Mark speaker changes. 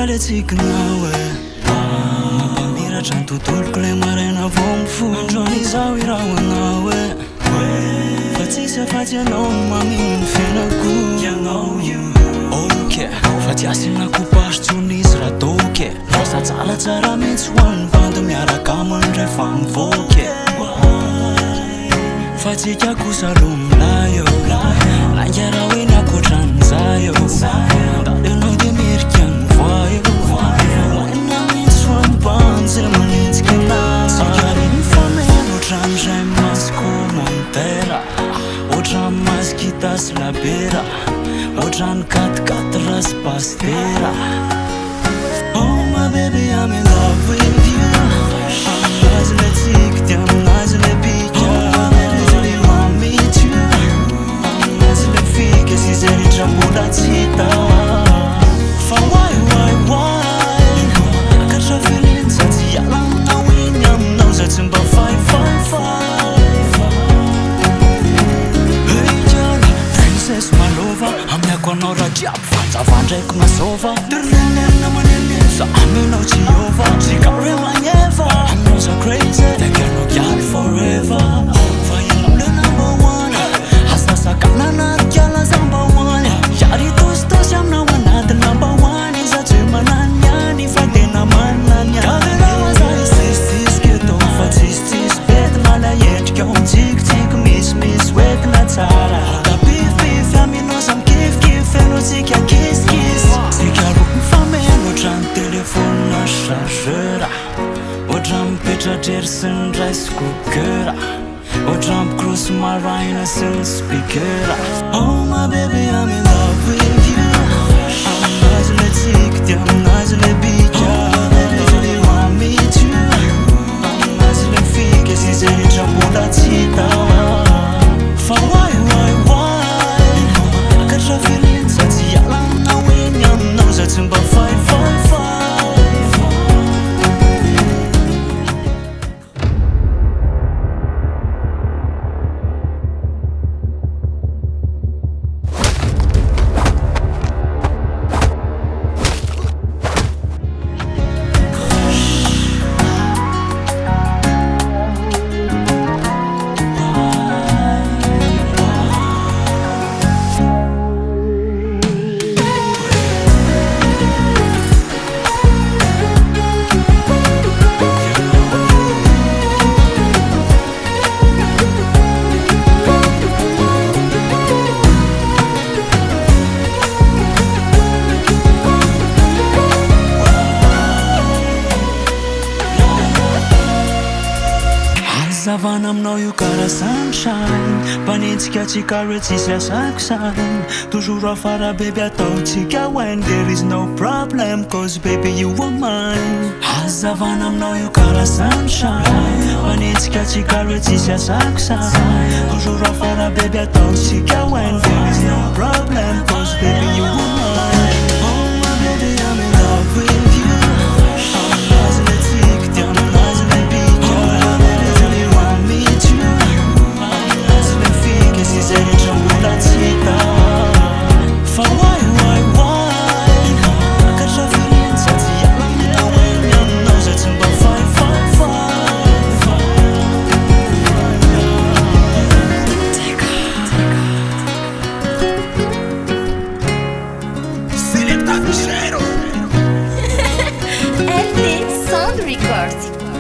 Speaker 1: le tsikinao e mampamiratra ny tontoloko le maraina vao mifoha androany izao iraho anao e fa tsisy afatsy anao no mamino ny fiainako ok fa tsy asina kopasotsony izy raha toke lasa tsala tsara mihitsy hoan'ny bandy miaraka amandray fa mivoke fa tsika kosa aloha milayo nangyara hoe ny akoatran'zayo ndady anao dia mirika ny voayo hoena mihitsy hoan'ny bandy zay manenjika anahy tsika reny fameno ohatran'izay masy commentaire ohatran'ny masy kitasy labera ohatran'ny katikati rasy pastera oh my baby I'm in love with you aminazy le tsiky dia aminazy le bika mbola tsy hita fa why akatra filiny za tsy hiala aminao iny aminao za tsy mba hey girl princess malova amiako anao raha jiaby fanjavandraiky masova dirrenena maneneny za aminao tsy ova tsikaroe magneva aminao za crazy takanao gialy forever fa ianao le number one asasakana anaty kiala zamba yari tosy aminao anaty number one iza tsy manany any fa tena manany kavelawa za isisisy keto fa tsisitsisy bety malaendrika ho tsikitsiky misy hoetina tsara kapifipify aminao za mikifikify eno tsika kisikisy tsika roa mifameno ohatran'ny telefona chargeur ohatran'ny mipetradrery sy ny rice cooker ohatran'ny microsy maraina sy ny speaker oh my baby I'm in love with you aminazy le tsiky dia aminazy le bika baby want me too aminazy le fika sy zay rehetra mbola tsy hita fa why akatra filiny za tsy hiala aminao iny aminao za tsy mba Zavana aminao io kara sunshine mpanentsika tsika re tsisy asako sign toujours afara baby ataotsika when there is no problem cause baby you are mine hazavana aminao io kara sunshine mpanentsika tsika re tsisy asako sign toujours afara baby ataotsika when there is no problem cause baby you are mine oh my baby I'm in love with you aminazy le tsiky dia aminazy le bika fa why akatra filiny za tsy hiala aminao iny aminao za tsy mba
Speaker 2: LD Sound Records.